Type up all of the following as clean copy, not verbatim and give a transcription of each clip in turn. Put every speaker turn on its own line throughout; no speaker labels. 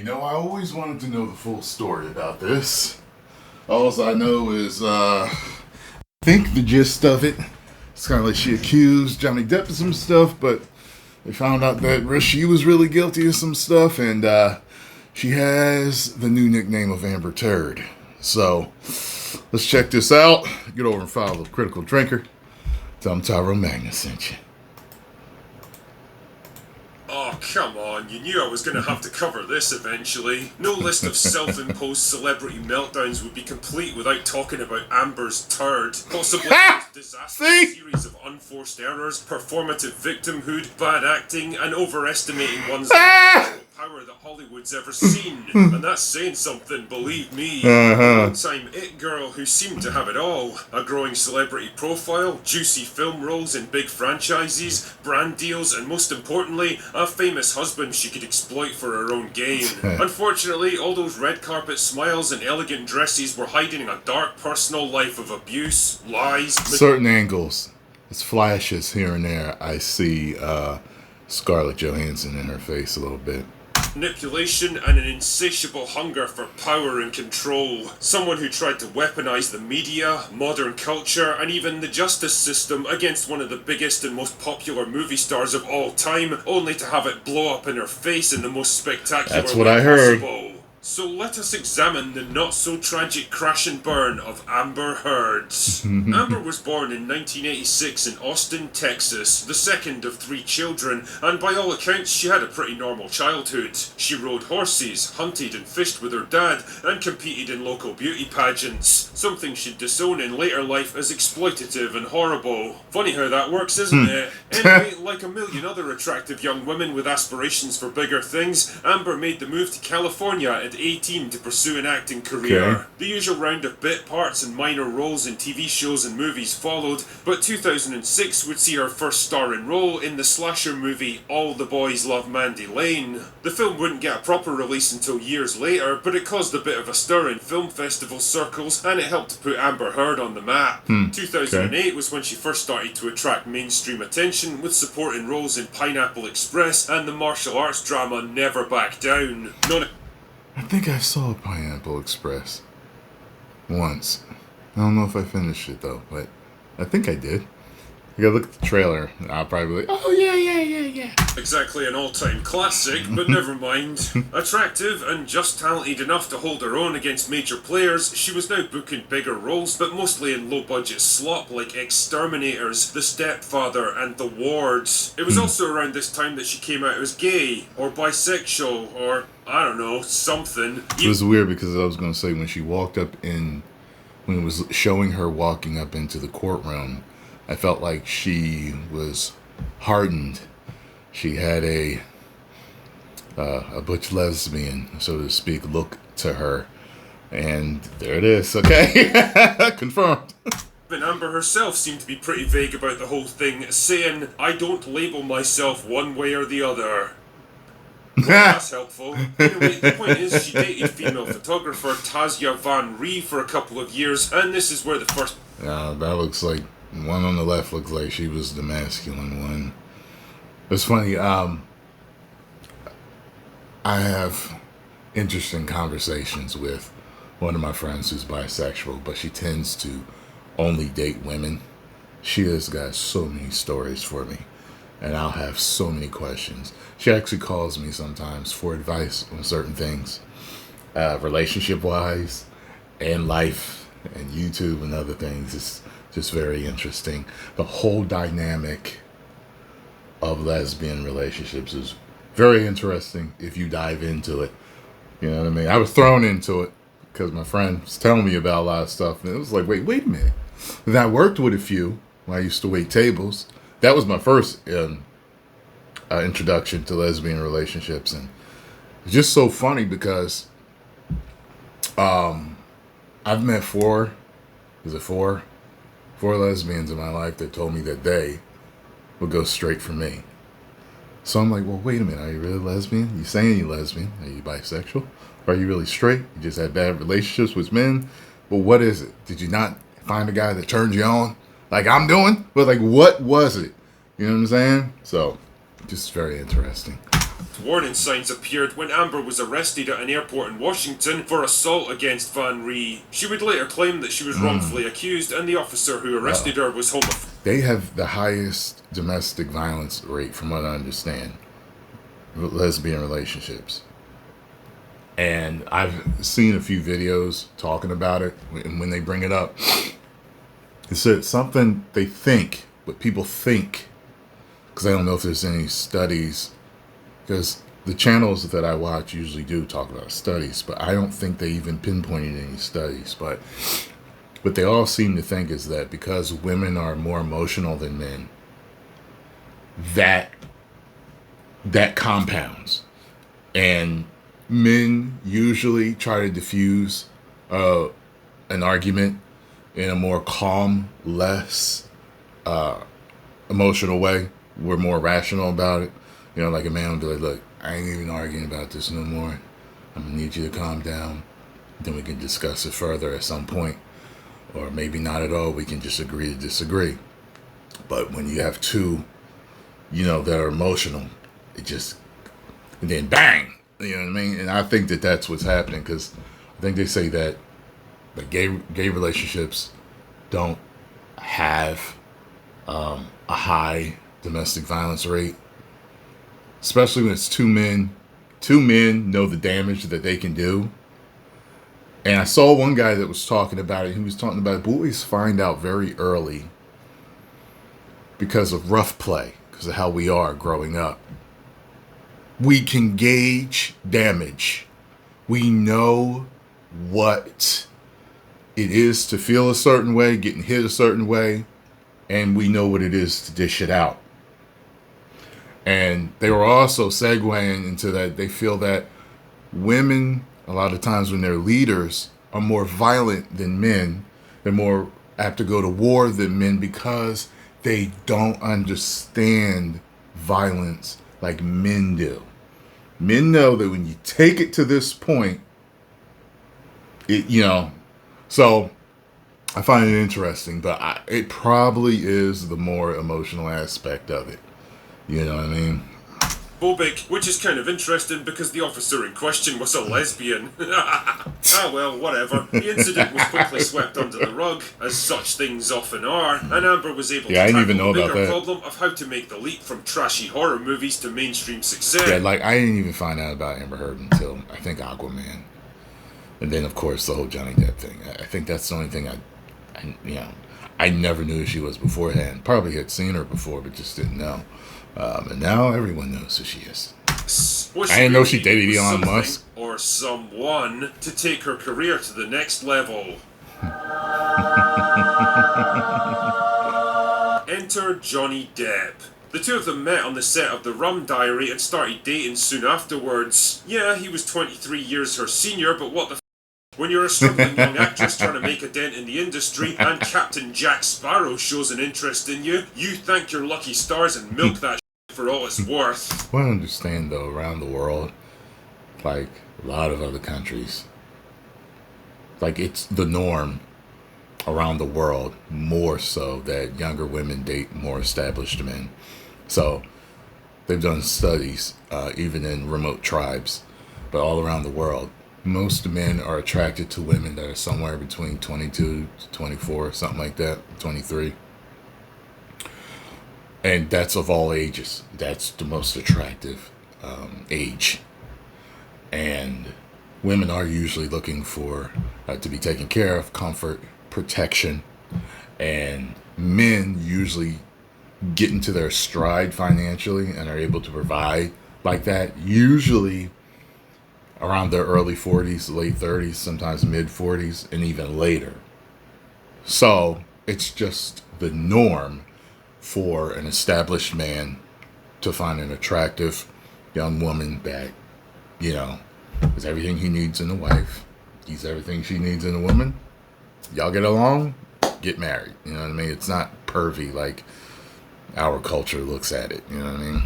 I always wanted to know the full story about this. All I know is, I think the gist of it, it's kind of like she accused Johnny Depp of some stuff, but they found out that she was really guilty of some stuff, and she has the new nickname of Amber Turd. So, let's check this out. Get over and follow the Critical Drinker. Tell him Tyrone Magnus sent you.
Oh, come on, you knew I was going to have to cover this eventually. No list of self-imposed celebrity meltdowns would be complete without talking about Amber's turd. Possibly the most disastrous series of unforced errors, performative victimhood, bad acting, and overestimating one's power that Hollywood's ever seen. And that's saying something, believe me. A one-time it girl who seemed to have it all. A growing celebrity profile, juicy film roles in big franchises, brand deals, and most importantly, a famous husband she could exploit for her own gain. Unfortunately, all those red carpet smiles and elegant dresses were hiding a dark personal life of abuse, lies...
Certain angles, it's flashes here and there. I see Scarlett Johansson in her face a little bit.
Manipulation and an insatiable hunger for power and control. Someone who tried to weaponize the media, modern culture, and even the justice system against one of the biggest and most popular movie stars of all time, only to have it blow up in her face in the most spectacular
That's what
way
I heard.
possible. So let us examine the not-so-tragic crash and burn of Amber Heard. Amber was born in 1986 in Austin, Texas, the second of 3 children, and by all accounts she had a pretty normal childhood. She rode horses, hunted and fished with her dad, and competed in local beauty pageants, something she'd disown in later life as exploitative and horrible. Funny how that works, isn't it? Anyway, like a million other attractive young women with aspirations for bigger things, Amber made the move to California at 18 to pursue an acting career.
Okay.
The usual round of bit parts and minor roles in TV shows and movies followed, but 2006 would see her first starring role in the slasher movie All the Boys Love Mandy Lane. The film wouldn't get a proper release until years later, but it caused a bit of a stir in film festival circles, and it helped to put Amber Heard on the map. 2008 was when she first started to attract mainstream attention with supporting roles in Pineapple Express and the martial arts drama Never Back Down.
I think I saw Pineapple Express once. I don't know if I finished it though, but I think I did. I gotta look at the trailer, and I'll probably be like, oh yeah.
Exactly an all-time classic, but never mind. Attractive and just talented enough to hold her own against major players, she was now booking bigger roles, but mostly in low-budget slop like Exterminators, The Stepfather, and The Wards. It was also around this time that she came out as gay, or bisexual, or, I don't know, something.
It was weird because I was going to say when she walked up in, when it was showing her walking up into the courtroom, I felt like she was hardened. She had a butch lesbian, so to speak, look to her. And there it is, okay? Confirmed.
Even Amber herself seemed to be pretty vague about the whole thing, saying, I don't label myself one way or the other. Well, that's helpful. Anyway, the point is, she dated female photographer Tazia Van Ree for a couple of years, and this is where the first...
That looks like, one on the left looks like she was the masculine one. It's funny, I have interesting conversations with one of my friends who's bisexual, but she tends to only date women. She has got so many stories for me, and I'll have so many questions. She actually calls me sometimes for advice on certain things, relationship-wise, and life, and YouTube and other things. It's just very interesting. The whole dynamic of lesbian relationships is very interesting if you dive into it. You know what I mean? I was thrown into it because my friend was telling me about a lot of stuff, and it was like, wait a minute. And I worked with a few when I used to wait tables. That was my first introduction to lesbian relationships, and it's just so funny because I've met four lesbians in my life that told me that they would go straight for me. So I'm like, well, wait a minute, are you really lesbian? You saying you're lesbian? Are you bisexual? Or are you really straight? You just had bad relationships with men? Well, what is it? Did you not find a guy that turned you on like I'm doing? But like, what was it? You know what I'm saying? So, just very interesting.
Warning signs appeared when Amber was arrested at an airport in Washington for assault against Van Ree. She would later claim that she was wrongfully accused and the officer who arrested her was homophobic.
They have the highest domestic violence rate, from what I understand, lesbian relationships. And I've seen a few videos talking about it, and when they bring it up, it's something they think, what people think, because I don't know if there's any studies, because the channels that I watch usually do talk about studies, but I don't think they even pinpointed any studies. But what they all seem to think is that because women are more emotional than men, that compounds. And men usually try to diffuse an argument in a more calm, less emotional way. We're more rational about it. You know, like a man would be like, look, I ain't even arguing about this no more. I'm going to need you to calm down. Then we can discuss it further at some point. Or maybe not at all. We can just agree to disagree. But when you have two, that are emotional, it just, and then bang, you know what I mean? And I think that that's what's happening, because I think they say that like gay relationships don't have a high domestic violence rate, especially when it's two men. Two men know the damage that they can do. And I saw one guy that was talking about it. He was talking about boys find out very early because of rough play, because of how we are growing up. We can gauge damage. We know what it is to feel a certain way, getting hit a certain way, and we know what it is to dish it out. And they were also segueing into that they feel that women, a lot of times when they're leaders, are more violent than men. They're more apt to go to war than men because they don't understand violence like men do. Men know that when you take it to this point, so I find it interesting, but it probably is the more emotional aspect of it. You know what I mean?
Phobic, which is kind of interesting because the officer in question was a lesbian. Ah well, whatever. The incident was quickly swept under the rug, as such things often are, and Amber was able to tackle the bigger problem of how to make the leap from trashy horror movies to mainstream success.
Yeah, like I didn't even find out about Amber Heard until I think Aquaman. And then of course the whole Johnny Depp thing. I think that's the only thing I never knew who she was beforehand. Probably had seen her before, but just didn't know. And now everyone knows who she is. I didn't know she dated Elon Musk.
Or someone to take her career to the next level. Enter Johnny Depp. The two of them met on the set of The Rum Diary and started dating soon afterwards. Yeah, he was 23 years her senior, but what the f***? When you're a struggling young actress trying to make a dent in the industry and Captain Jack Sparrow shows an interest in you, you thank your lucky stars and milk that for all it's worth.
Well, I understand though, around the world, like a lot of other countries, like it's the norm around the world, more so that younger women date more established men. So they've done studies, even in remote tribes, but all around the world, most men are attracted to women that are somewhere between 22 to 24, something like that, 23. And that's of all ages. That's the most attractive age. And women are usually looking for to be taken care of, comfort, protection. And men usually get into their stride financially and are able to provide like that, usually around their early 40s, late 30s, sometimes mid 40s, and even later. So it's just the norm for an established man to find an attractive young woman that, is everything he needs in a wife. He's everything she needs in a woman. Y'all get along, get married. You know what I mean? It's not pervy like our culture looks at it. You know what I mean?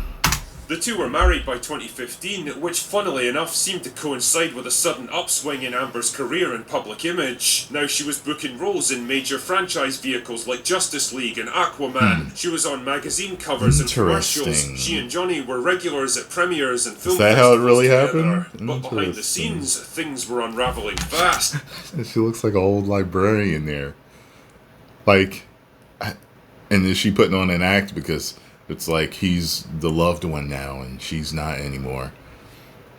The two were married by 2015, which funnily enough seemed to coincide with a sudden upswing in Amber's career and public image. Now she was booking roles in major franchise vehicles like Justice League and Aquaman. She was on magazine covers and commercials. She and Johnny were regulars at premieres and film festivals.
Is that how it really
together.
happened?
But behind the scenes, things were unraveling fast.
She looks like an old librarian there. Like, and is she putting on an act because it's like he's the loved one now and she's not anymore?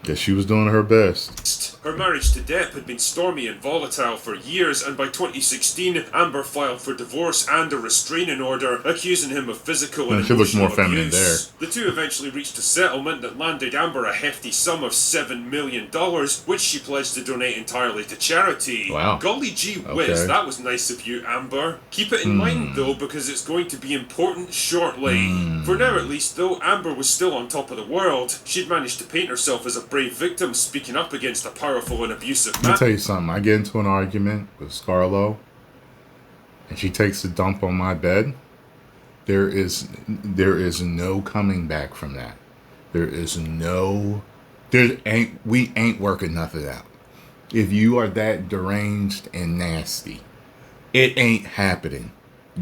Guess she was doing her best.
Her marriage to Depp had been stormy and volatile for years, and by 2016, Amber filed for divorce and a restraining order, accusing him of physical and emotional abuse. The two eventually reached a settlement that landed Amber a hefty sum of $7 million, which she pledged to donate entirely to charity.
Wow.
Golly gee whiz, that was nice of you, Amber. Keep it in mind, though, because it's going to be important shortly. For now, at least, though, Amber was still on top of the world. She'd managed to paint herself as a brave victim speaking up against a powerful and abusive man.
Let me tell you something. I get into an argument with Scarlo, and she takes a dump on my bed. There is no coming back from that. We ain't working nothing out. If you are that deranged and nasty, it ain't happening.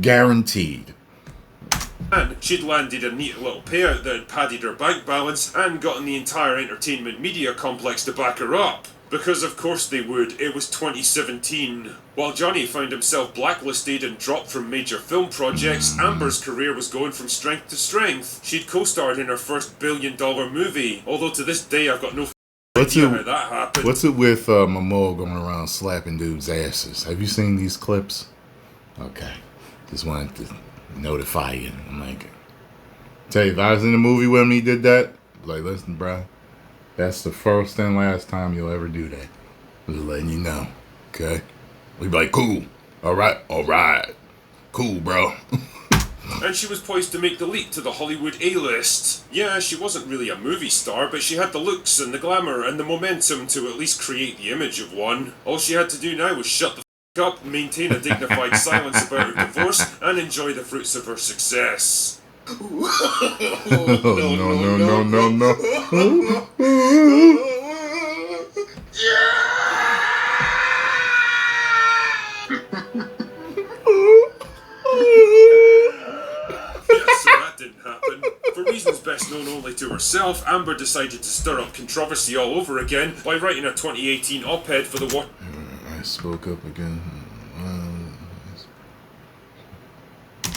Guaranteed.
And she'd landed a neat little payout that had padded her bank balance and gotten the entire entertainment media complex to back her up. Because of course they would, it was 2017. While Johnny found himself blacklisted and dropped from major film projects, Amber's career was going from strength to strength. She'd co-starred in her first billion-dollar movie, although to this day I've got no idea how that happened.
What's it with Momoa going around slapping dudes' asses? Have you seen these clips? Okay. Just wanted to notify you. I'm like, tell you, if I was in the movie with him, he did that. Like, listen, bro, that's the first and last time you'll ever do that. Just letting you know, okay? We'd be like, cool, all right, cool, bro.
And she was poised to make the leap to the Hollywood A-list. Yeah, she wasn't really a movie star, but she had the looks and the glamour and the momentum to at least create the image of one. All she had to do now was shut the up, maintain a dignified silence about her divorce, and enjoy the fruits of her success.
No.
So that didn't happen. For reasons best known only to herself, Amber decided to stir up controversy all over again by writing a 2018 op-ed for the
I spoke up again.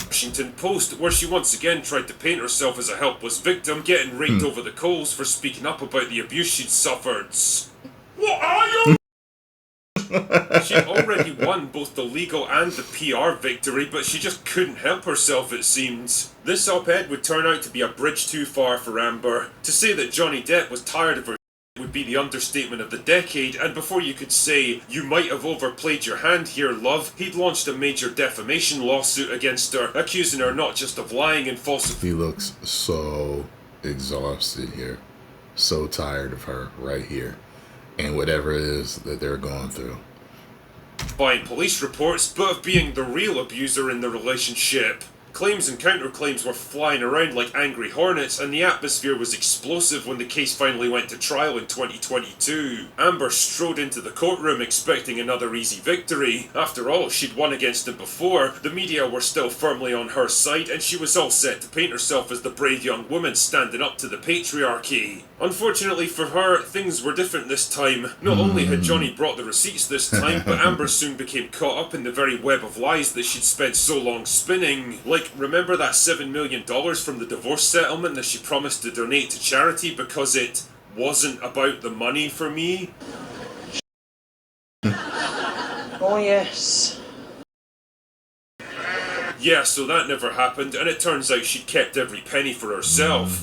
Washington Post, where she once again tried to paint herself as a helpless victim, getting raked over the coals for speaking up about the abuse she'd suffered. What are you? She'd already won both the legal and the PR victory, but she just couldn't help herself, it seemed. This op-ed would turn out to be a bridge too far for Amber. To say that Johnny Depp was tired of her would be the understatement of the decade, and before you could say, you might have overplayed your hand here, love, he'd launched a major defamation lawsuit against her, accusing her not just of lying and falsifying.
He looks so exhausted here. So tired of her right here. And whatever it is that they're going through.
Buying police reports, but of being the real abuser in the relationship. Claims and counterclaims were flying around like angry hornets, and the atmosphere was explosive when the case finally went to trial in 2022. Amber strode into the courtroom expecting another easy victory. After all, she'd won against him before, the media were still firmly on her side, and she was all set to paint herself as the brave young woman standing up to the patriarchy. Unfortunately for her, things were different this time. Not only had Johnny brought the receipts this time, but Amber soon became caught up in the very web of lies that she'd spent so long spinning. Like, remember that $7 million from the divorce settlement that she promised to donate to charity because it wasn't about the money for me?
Oh yes.
Yeah, so that never happened, and it turns out she'd kept every penny for herself.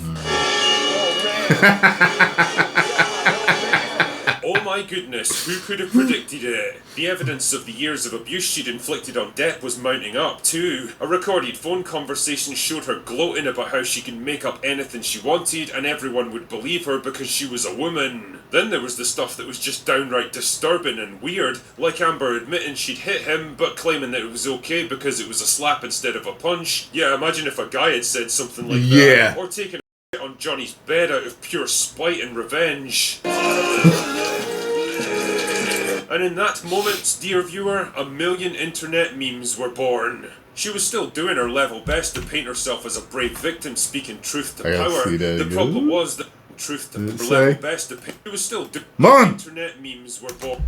Oh my goodness, who could have predicted it? The evidence of the years of abuse she'd inflicted on Depp was mounting up too. A recorded phone conversation showed her gloating about how she could make up anything she wanted and everyone would believe her because she was a woman. Then there was the stuff that was just downright disturbing and weird, like Amber admitting she'd hit him but claiming that it was okay because it was a slap instead of a punch. Yeah, imagine if a guy had said something like that. Or taken on on Johnny's bed out of pure spite and revenge. And in that moment, dear viewer, a million internet memes were born. She was still doing her level best to paint herself as a brave victim speaking truth to power. The problem was that truth to her level best to paint. She was still doing internet memes were born.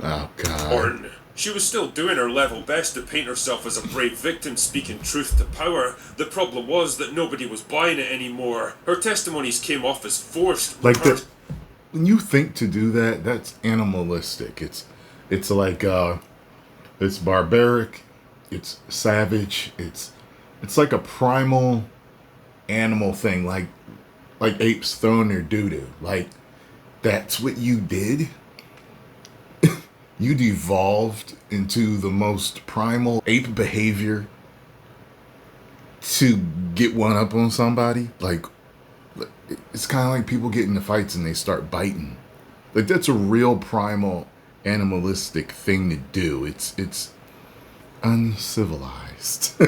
Oh, God.
She was still doing her level best to paint herself as a brave victim speaking truth to power. The problem was that nobody was buying it anymore. Her testimonies came off as forced.
Like when you think to do that, that's animalistic. It's like it's barbaric, it's savage, it's like a primal animal thing, like apes throwing their doo-doo. Like, that's what you did? You devolved into the most primal ape behavior to get one up on somebody? Like, it's kind of like people get into fights and they start biting. Like, that's a real primal animalistic thing to do. It's uncivilized.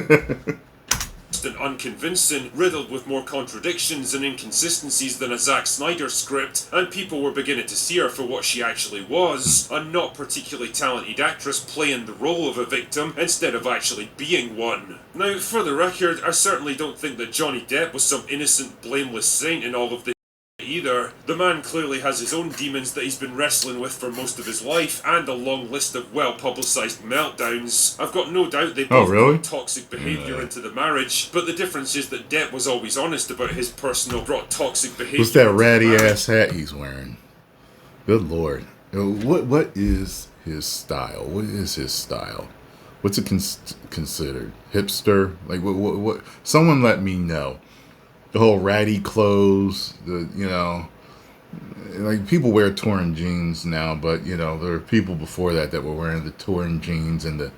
And unconvincing, riddled with more contradictions and inconsistencies than a Zack Snyder script, and people were beginning to see her for what she actually was, a not particularly talented actress playing the role of a victim instead of actually being one. Now, for the record, I certainly don't think that Johnny Depp was some innocent, blameless saint in all of this either. The man clearly has his own demons that he's been wrestling with for most of his life, and a long list of well-publicised meltdowns. I've got no doubt they both brought toxic behaviour into the marriage, but the difference is that Depp was always honest about his personal toxic behaviour.
What's that ratty-ass hat he's wearing? Good Lord. What is his style? What is his style? What's it considered? Hipster? Like, what? Someone let me know. The whole ratty clothes, like, people wear torn jeans now, but, there were people before that were wearing the torn jeans and the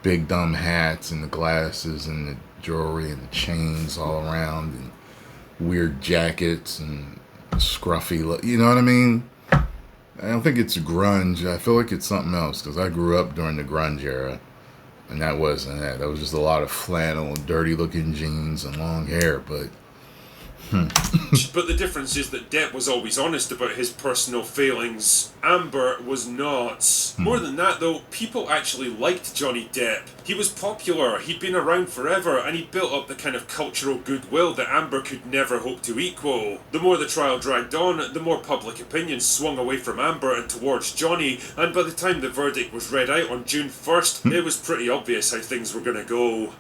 big dumb hats and the glasses and the jewelry and the chains all around and weird jackets and scruffy, you know what I mean? I don't think it's grunge. I feel like it's something else, because I grew up during the grunge era, and that wasn't that. That was just a lot of flannel, dirty looking jeans and long hair, but...
But the difference is that Depp was always honest about his personal failings. Amber was not. More than that, though, people actually liked Johnny Depp. He was popular, he'd been around forever, and he built up the kind of cultural goodwill that Amber could never hope to equal. The more the trial dragged on, the more public opinion swung away from Amber and towards Johnny, and by the time the verdict was read out on June 1st, it was pretty obvious how things were gonna go.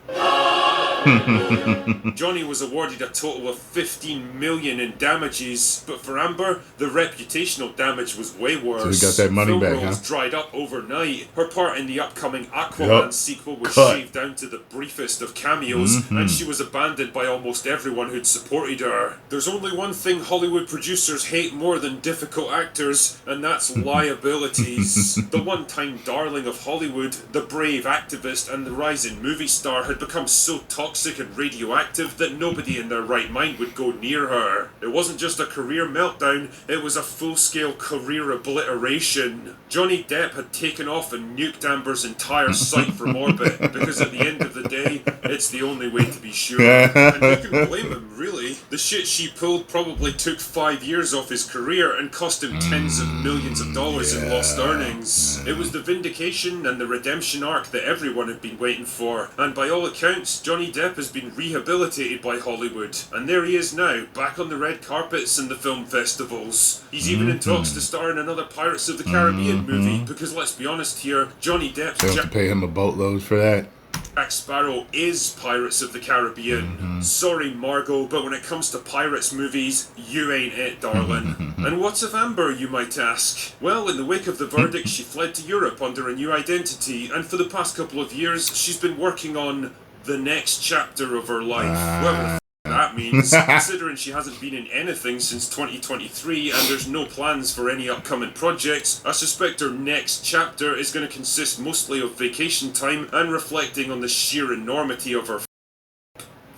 Johnny was awarded a total of $15 million in damages, but for Amber, the reputational damage was way worse.
So we got that money back,
huh? Dried up overnight. Her part in the upcoming Aquaman sequel was shaved down to the briefest of cameos, and she was abandoned by almost everyone who'd supported her. There's only one thing Hollywood producers hate more than difficult actors, and that's liabilities. The one-time darling of Hollywood, the brave activist and the rising movie star had become so toxic and radioactive that nobody in their right mind would go near her. It wasn't just a career meltdown, it was a full-scale career obliteration. Johnny Depp had taken off and nuked Amber's entire site from orbit, because at the end of the day, it's the only way to be sure. And who can blame him, really? The shit she pulled probably took 5 years off his career and cost him tens of millions of dollars in lost earnings. It was the vindication and the redemption arc that everyone had been waiting for, and by all accounts, Johnny Depp has been rehabilitated by Hollywood, and there he is now, back on the red carpets and the film festivals. He's even in talks to star in another Pirates of the Caribbean movie, because let's be honest here, Johnny Depp's
They have to pay him a boatload for that.
Jack Sparrow is Pirates of the Caribbean. Sorry, Margot, but when it comes to Pirates movies, you ain't it, darling. And what's of Amber, you might ask? Well, in the wake of the verdict, she fled to Europe under a new identity, and for the past couple of years, she's been working on the next chapter of her life. Whatever that means, considering she hasn't been in anything since 2023 and there's no plans for any upcoming projects, I suspect her next chapter is going to consist mostly of vacation time and reflecting on the sheer enormity of her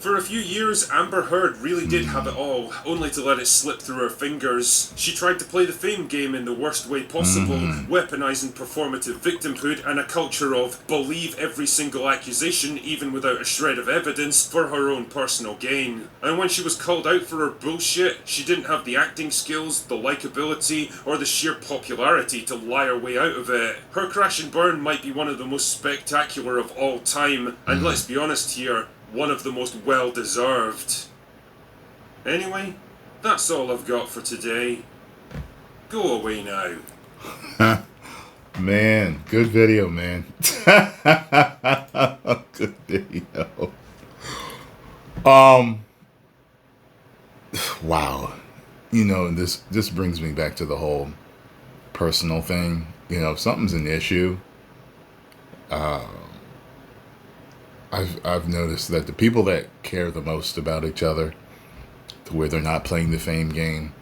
For a few years, Amber Heard really did have it all, only to let it slip through her fingers. She tried to play the fame game in the worst way possible, weaponizing performative victimhood and a culture of believe every single accusation, even without a shred of evidence, for her own personal gain. And when she was called out for her bullshit, she didn't have the acting skills, the likability, or the sheer popularity to lie her way out of it. Her crash and burn might be one of the most spectacular of all time, and let's be honest here, one of the most well-deserved. Anyway, that's all I've got for today. Go away now.
Man, good video, man. Good video. Wow. You know, this brings me back to the whole personal thing. You know, if something's an issue, I've noticed that the people that care the most about each other, to where they're not playing the fame game,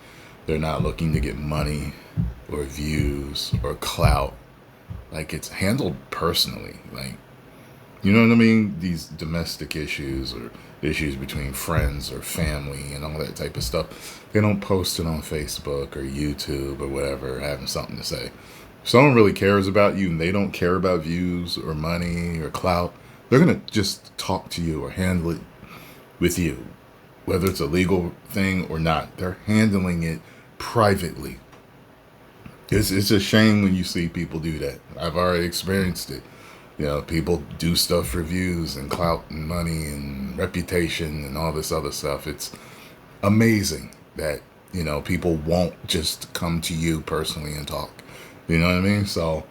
they're not looking to get money or views or clout, like it's handled personally. Like, you know what I mean? These domestic issues or issues between friends or family and all that type of stuff, they don't post it on Facebook or YouTube or whatever, having something to say. If someone really cares about you and they don't care about views or money or clout, they're going to just talk to you or handle it with you, whether it's a legal thing or not. They're handling it privately. It's a shame when you see people do that. I've already experienced it. You know, people do stuff for views and clout and money and reputation and all this other stuff. It's amazing that, you know, people won't just come to you personally and talk. You know what I mean? So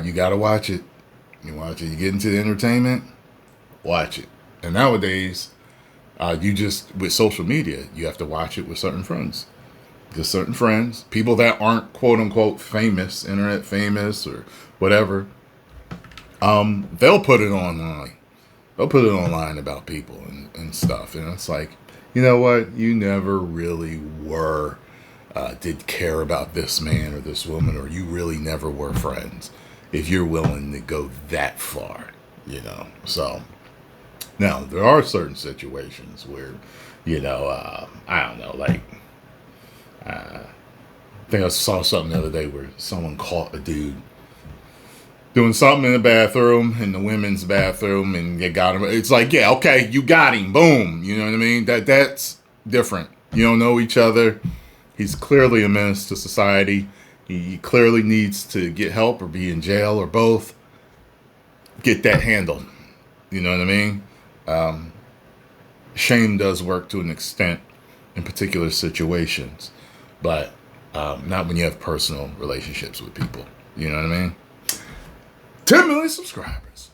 you got to watch it. You watch it. You get into the entertainment, watch it. And nowadays, you just, with social media, you have to watch it with certain friends. Just certain friends, people that aren't quote unquote famous, internet famous or whatever. They'll put it online. They'll put it online about people and stuff. And it's like, you know what? You never really did care about this man or this woman, or you really never were friends if you're willing to go that far, you know. So now there are certain situations where, you know, I don't know, like, I think I saw something the other day where someone caught a dude doing something in the bathroom, in the women's bathroom, and they got him. It's like, yeah, okay, you got him, boom. You know what I mean? That's different. You don't know each other. He's clearly a menace to society. He clearly needs to get help or be in jail or both. Get that handled. You know what I mean? Shame does work to an extent in particular situations, but not when you have personal relationships with people. You know what I mean? 10 million subscribers.